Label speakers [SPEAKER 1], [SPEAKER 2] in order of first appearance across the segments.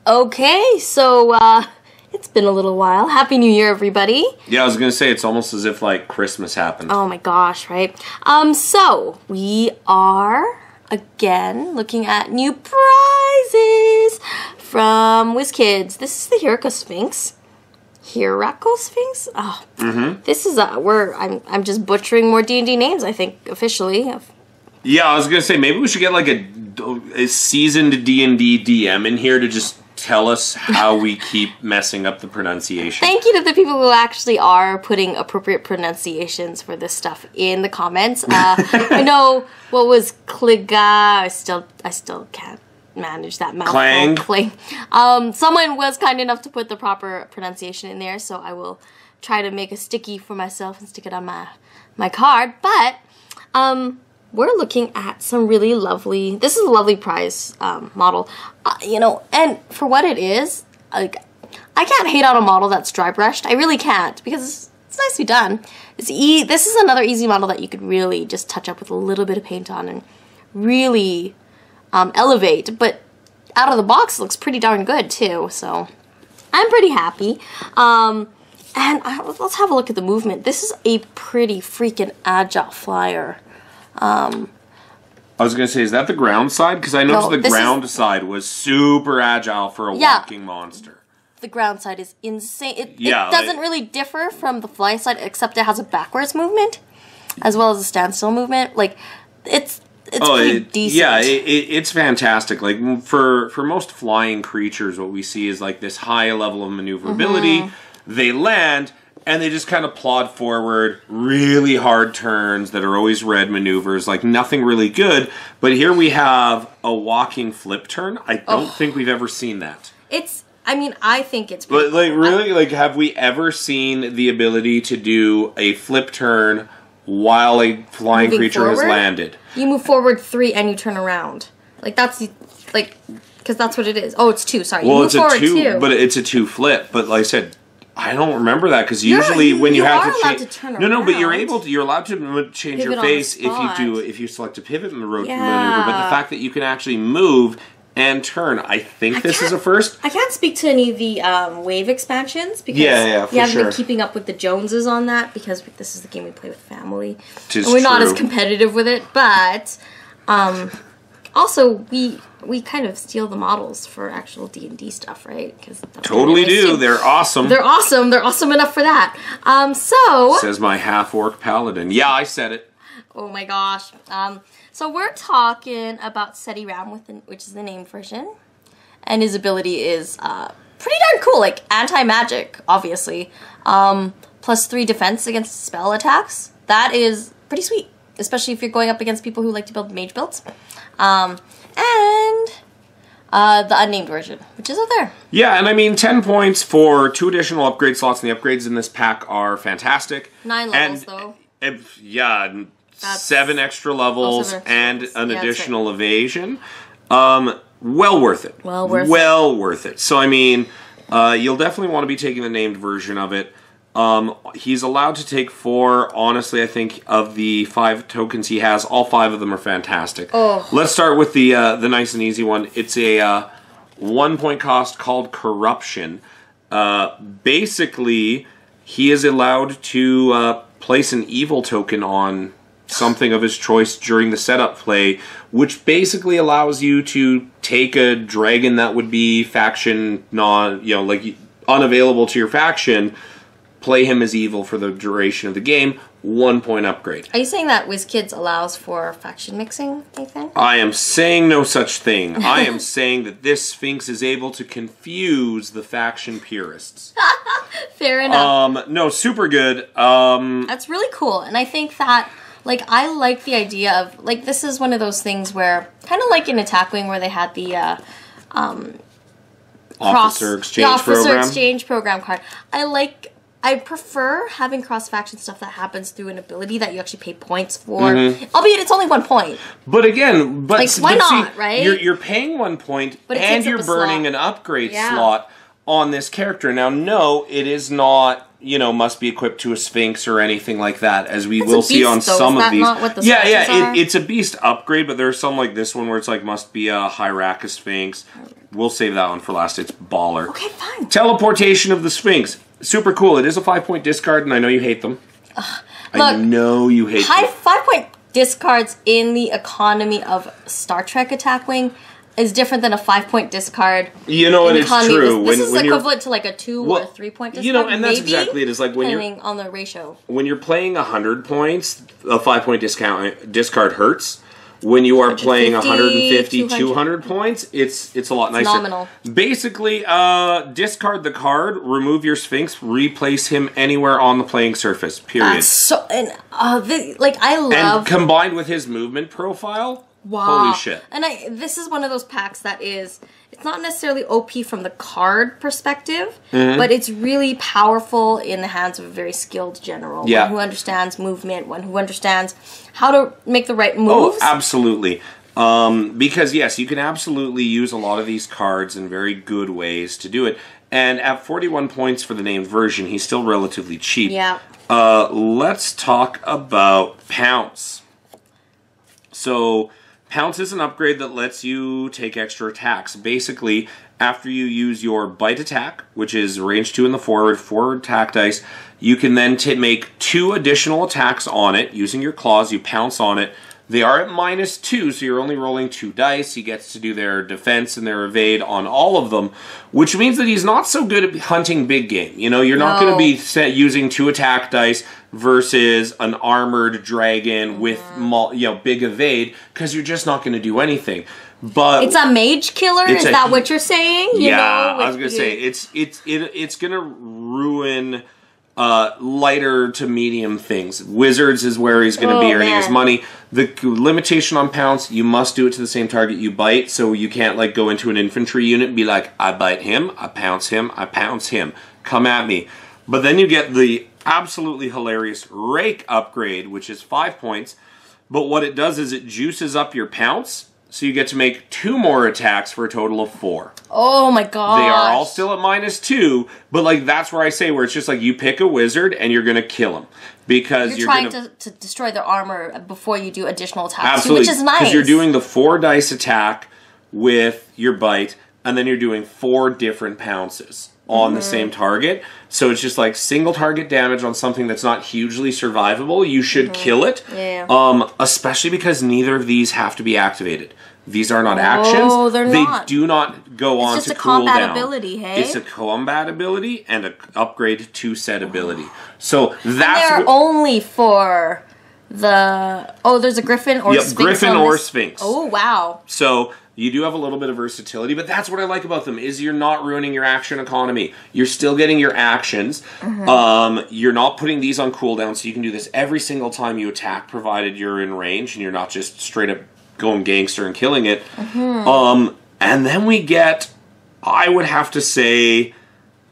[SPEAKER 1] Okay, so it's been a little while. Happy New Year, everybody.
[SPEAKER 2] Yeah, I was gonna say it's almost as if like Christmas happened.
[SPEAKER 1] Oh my gosh, right? So we are again looking at new prizes from WizKids. This is the Hieracosphinx. Hieracosphinx? Oh, this is I'm just butchering more D&D names. I think officially.
[SPEAKER 2] Yeah, I was gonna say maybe we should get like a seasoned D&D DM in here to just tell us how we keep messing up the pronunciation.
[SPEAKER 1] Thank you to the people who actually are putting appropriate pronunciations for this stuff in the comments. I know what was Kliga. I still can't manage that mouthful.
[SPEAKER 2] Clang.
[SPEAKER 1] Someone was kind enough to put the proper pronunciation in there, so I will try to make a sticky for myself and stick it on my card. But we're looking at some really lovely. This is a lovely prize model, and for what it is, like I can't hate on a model that's dry brushed. I really can't, because it's nicely done. This is another easy model that you could really just touch up with a little bit of paint on and really elevate. But out of the box, it looks pretty darn good too. So I'm pretty happy. Let's have a look at the movement. This is a pretty freaking agile flyer.
[SPEAKER 2] I was gonna say, is that the ground side? Because I noticed the ground side was super agile for a walking monster.
[SPEAKER 1] The ground side is insane. It doesn't really differ from the fly side, except it has a backwards movement as well as a standstill movement. Like it's pretty decent.
[SPEAKER 2] Yeah, it's fantastic. Like for most flying creatures, what we see is like this high level of maneuverability. They land and they just kind of plod forward, really hard turns that are always red maneuvers, like nothing really good. But here we have a walking flip turn. I don't think we've ever seen that.
[SPEAKER 1] I think it's
[SPEAKER 2] pretty cool. Like really, like have we ever seen the ability to do a flip turn while a flying creature has landed?
[SPEAKER 1] You move forward 3 and you turn around. Like that's because that's what it is. Oh, it's 2. Sorry.
[SPEAKER 2] Well,
[SPEAKER 1] you move forward 2,
[SPEAKER 2] but it's a 2 flip. But like I said, I don't remember that, because usually when you have to change, but you're allowed to change your face if you select a pivot in the road maneuver. But the fact that you can actually move and turn, I think this is a first.
[SPEAKER 1] I can't speak to any of the wave expansions because we haven't been keeping up with the Joneses on that, because this is the game we play with family, and we're not as competitive with it. But also we kind of steal the models for actual D&D stuff, right?
[SPEAKER 2] Totally do. They're awesome.
[SPEAKER 1] They're awesome. They're awesome enough for that. So
[SPEAKER 2] says my half-orc paladin. Yeah, I said it.
[SPEAKER 1] Oh my gosh. So we're talking about Seti Ram, which is the named version, and his ability is pretty darn cool. Like anti-magic, obviously. +3 defense against spell attacks. That is pretty sweet, especially if you're going up against people who like to build mage builds. And the unnamed version, which is up there.
[SPEAKER 2] Yeah, and I mean 10 points for 2 additional upgrade slots, and the upgrades in this pack are fantastic.
[SPEAKER 1] 9 levels, though.
[SPEAKER 2] 7 extra levels and an additional evasion. Well worth it. Well worth it. So I mean, you'll definitely want to be taking the named version of it. He's allowed to take 4. Honestly, I think of the 5 tokens he has, all 5 of them are fantastic. Let's start with the nice and easy one. It's a 1-point cost called Corruption. Basically, he is allowed to place an evil token on something of his choice during the setup play, which basically allows you to take a dragon that would be faction unavailable to your faction, play him as evil for the duration of the game, 1-point upgrade.
[SPEAKER 1] Are you saying that WizKids allows for faction mixing, Nathan?
[SPEAKER 2] I am saying no such thing. I am saying that this Sphinx is able to confuse the faction purists.
[SPEAKER 1] Fair enough.
[SPEAKER 2] No, super good.
[SPEAKER 1] That's really cool, and I think that, like, I like the idea of, like, this is one of those things where, kind of like in Attack Wing where they had the,
[SPEAKER 2] Officer
[SPEAKER 1] Exchange Program card. I prefer having cross-faction stuff that happens through an ability that you actually pay points for. Albeit it's only 1 point.
[SPEAKER 2] But again,
[SPEAKER 1] why not, right?
[SPEAKER 2] You're paying 1 point, and you're burning an upgrade slot on this character. Now, no, it is not, must be equipped to a Sphinx or anything like that, as we will see on some of these.
[SPEAKER 1] Not what the Sphinxes are?
[SPEAKER 2] It's a beast upgrade, but there's some like this one where it's like must be a Hieracosphinx. we'll save that one for last. It's baller.
[SPEAKER 1] Okay, fine.
[SPEAKER 2] Teleportation of the Sphinx. Super cool. It is a 5-point discard, and I know you hate them. I know you hate them.
[SPEAKER 1] 5-point discards in the economy of Star Trek Attack Wing is different than a 5-point discard.
[SPEAKER 2] You know, and it's true.
[SPEAKER 1] This is equivalent to like a 2 or 3-point discard.
[SPEAKER 2] You know, and that's exactly it. It's like when
[SPEAKER 1] depending on the ratio.
[SPEAKER 2] When you're playing 100 points, a 5-point discard hurts. When you are playing 150, 200 points, it's a lot nicer.
[SPEAKER 1] Nominal.
[SPEAKER 2] Basically, discard the card, remove your Sphinx, replace him anywhere on the playing surface. Period.
[SPEAKER 1] So, and I love.
[SPEAKER 2] And combined with his movement profile.
[SPEAKER 1] Wow.
[SPEAKER 2] Holy shit.
[SPEAKER 1] And this is one of those packs that is, it's not necessarily OP from the card perspective, but it's really powerful in the hands of a very skilled general.
[SPEAKER 2] Yeah.
[SPEAKER 1] One who understands movement, one who understands how to make the right moves.
[SPEAKER 2] Oh, absolutely. Because, yes, you can absolutely use a lot of these cards in very good ways to do it. And at 41 points for the named version, he's still relatively cheap.
[SPEAKER 1] Yeah.
[SPEAKER 2] Let's talk about Pounce. So, Pounce is an upgrade that lets you take extra attacks. Basically, after you use your bite attack, which is range 2 in the forward attack dice, you can then make 2 additional attacks on it using your claws. You pounce on it. They are at -2, so you're only rolling 2 dice. He gets to do their defense and their evade on all of them, which means that he's not so good at hunting big game. You know, you're not going to be using 2 attack dice versus an armored dragon with big evade, because you're just not going to do anything. But
[SPEAKER 1] it's a mage killer. Is that what you're saying?
[SPEAKER 2] I was going to say it's going to ruin lighter to medium things. Wizards is where he's going to be earning his money. The limitation on Pounce, you must do it to the same target you bite, so you can't like go into an infantry unit and be like, I bite him, I pounce him, I pounce him. Come at me. But then you get the absolutely hilarious Rake upgrade, which is 5 points. But what it does is it juices up your Pounce, so you get to make 2 more attacks for a total of 4.
[SPEAKER 1] Oh my god!
[SPEAKER 2] They are all still at -2, but like that's where I say where it's just like you pick a wizard and you're gonna kill him because
[SPEAKER 1] you're trying to destroy their armor before you do additional attacks.
[SPEAKER 2] Absolutely,
[SPEAKER 1] which is nice
[SPEAKER 2] because you're doing the 4 dice attack with your bite, and then you're doing 4 different pounces on the same target. So it's just like single target damage on something that's not hugely survivable. You should kill it.
[SPEAKER 1] Yeah.
[SPEAKER 2] Especially because neither of these have to be activated. These are not actions.
[SPEAKER 1] Oh, they're not.
[SPEAKER 2] They do not go on to cool down.
[SPEAKER 1] It's just a combat ability, hey?
[SPEAKER 2] It's a combat ability and an upgrade to set ability. So that's... And
[SPEAKER 1] they're only for the... Oh, there's a Griffin or Sphinx.
[SPEAKER 2] Griffin or Sphinx.
[SPEAKER 1] Oh, wow.
[SPEAKER 2] So... You do have a little bit of versatility, but that's what I like about them, is you're not ruining your action economy. You're still getting your actions. You're not putting these on cooldown, so you can do this every single time you attack, provided you're in range, and you're not just straight up going gangster and killing it. And then we get, I would have to say,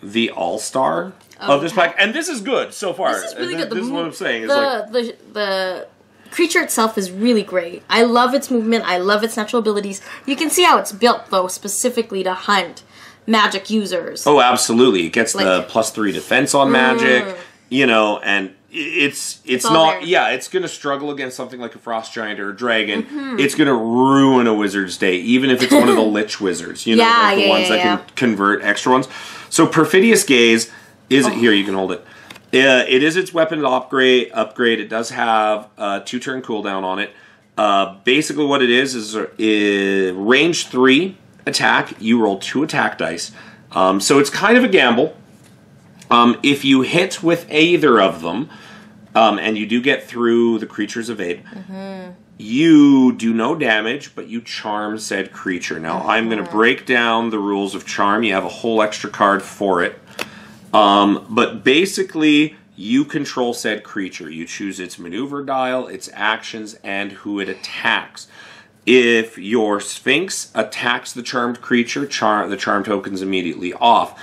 [SPEAKER 2] the all-star of this pack. And this is good so far.
[SPEAKER 1] This is really good.
[SPEAKER 2] This is what I'm saying.
[SPEAKER 1] The creature itself is really great. I love its movement. I love its natural abilities. You can see how it's built, though, specifically to hunt magic users.
[SPEAKER 2] Oh, absolutely. It gets the +3 defense on magic, you know, and it's not... Yeah, it's going to struggle against something like a frost giant or a dragon. It's going to ruin a wizard's day, even if it's one of the lich wizards, you know, like the ones that can convert extra ones. So Perfidious Gaze is... Here, you can hold it. It is its weapon upgrade. It does have a 2-turn cooldown on it. Basically what it is range 3 attack. You roll 2 attack dice. So it's kind of a gamble. If you hit with either of them, and you do get through the creature's evade, you do no damage, but you charm said creature. Now, I'm going to break down the rules of charm. You have a whole extra card for it. But basically, you control said creature. You choose its maneuver dial, its actions, and who it attacks. If your Sphinx attacks the charmed creature, the charm token's immediately off.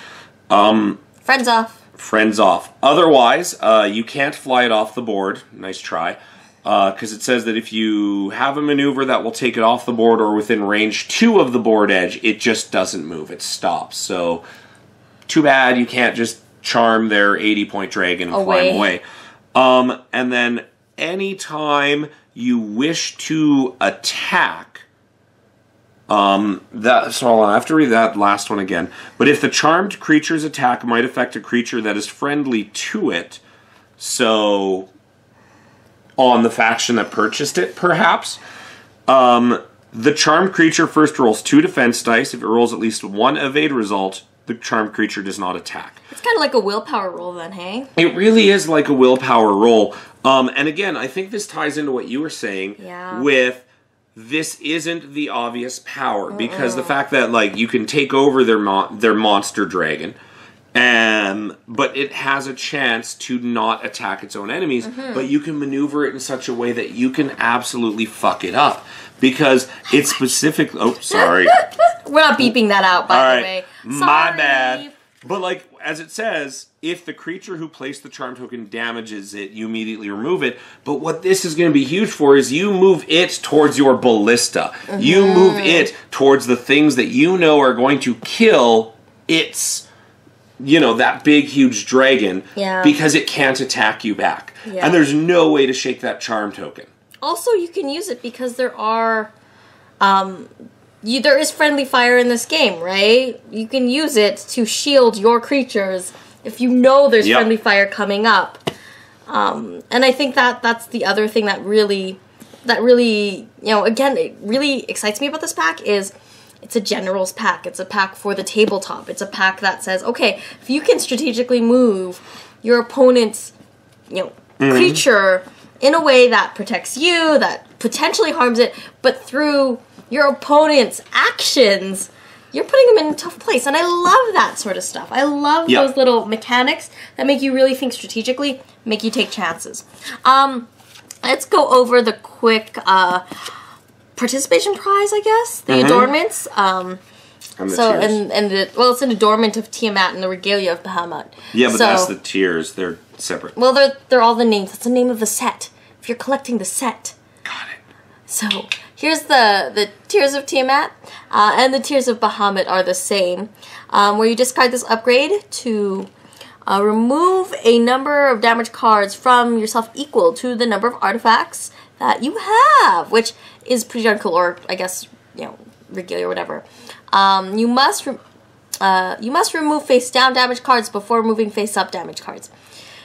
[SPEAKER 1] Friends off.
[SPEAKER 2] Friends off. Otherwise, you can't fly it off the board. Nice try. Because it says that if you have a maneuver that will take it off the board or within range 2 of the board edge, it just doesn't move. It stops. So... Too bad you can't just charm their 80-point dragon and fly him away. And then anytime you wish to attack, So I'll have to read that last one again. But if the charmed creature's attack might affect a creature that is friendly to it, so on the faction that purchased it, perhaps, the charmed creature first rolls 2 defense dice. If it rolls at least 1 evade result, the charmed creature does not attack.
[SPEAKER 1] It's kind of like a willpower roll then, hey?
[SPEAKER 2] It really is like a willpower roll. And again, I think this ties into what you were saying with this isn't the obvious power. Because the fact that, like, you can take over their monster dragon, but it has a chance to not attack its own enemies, but you can maneuver it in such a way that you can absolutely fuck it up. Because it's specific... Oh, sorry.
[SPEAKER 1] We're not beeping that out, by the way.
[SPEAKER 2] Sorry. My bad. But, like, as it says, if the creature who placed the charm token damages it, you immediately remove it. But what this is going to be huge for is you move it towards your ballista. You move it towards the things that you know are going to kill its... you know, that big, huge dragon, because it can't attack you back. And there's no way to shake that charm token.
[SPEAKER 1] Also, you can use it because there are, there is friendly fire in this game, right? You can use it to shield your creatures if you know there's friendly fire coming up. And I think that's the other thing that really, you know, again, it really excites me about this pack is... it's a general's pack. It's a pack for the tabletop. It's a pack that says, okay, if you can strategically move your opponent's, you know, creature in a way that protects you, that potentially harms it, but through your opponent's actions, you're putting them in a tough place. And I love that sort of stuff. I love those little mechanics that make you really think strategically, make you take chances. Let's go over the quick... participation prize, I guess, the adornments. It's an adornment of Tiamat and the regalia of Bahamut.
[SPEAKER 2] Yeah, but that's the tiers. They're separate.
[SPEAKER 1] Well, they're all the names. That's the name of the set. If you're collecting the set.
[SPEAKER 2] Got it.
[SPEAKER 1] So here's the tiers of Tiamat, and the tiers of Bahamut are the same. Where you discard this upgrade to remove a number of damage cards from yourself equal to the number of artifacts that you have, which is pretty darn cool, or I guess, you know, regalia or whatever. You must remove face down damage cards before removing face up damage cards.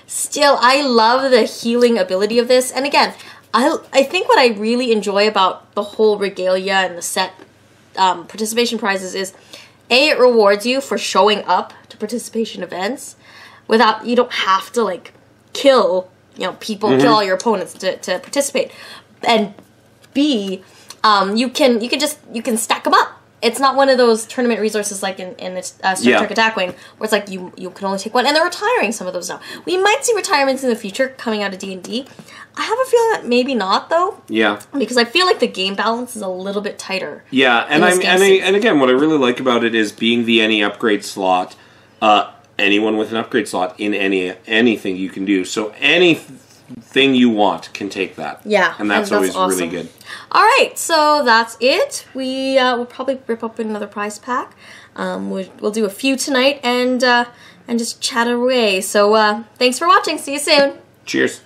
[SPEAKER 1] Still, I love the healing ability of this, and again, I think what I really enjoy about the whole regalia and the set participation prizes is, A, it rewards you for showing up to participation events without, you don't have to, like, kill, you know, people, kill all your opponents to participate. And B, you can stack them up. It's not one of those tournament resources like in the Star Trek Attack Wing, where it's like you can only take one, and they're retiring some of those now. We might see retirements in the future coming out of D&D. I have a feeling that maybe not, though. Yeah. Because I feel like the game balance is a little bit tighter.
[SPEAKER 2] Yeah, and again, what I really like about it is being the any upgrade slot. Anyone with an upgrade slot in anything you can do. So anything you want can take that.
[SPEAKER 1] Yeah,
[SPEAKER 2] and that's always awesome. Really good.
[SPEAKER 1] All right, so that's it. We'll probably rip up another prize pack. We'll do a few tonight and just chat away. So thanks for watching. See you soon.
[SPEAKER 2] Cheers.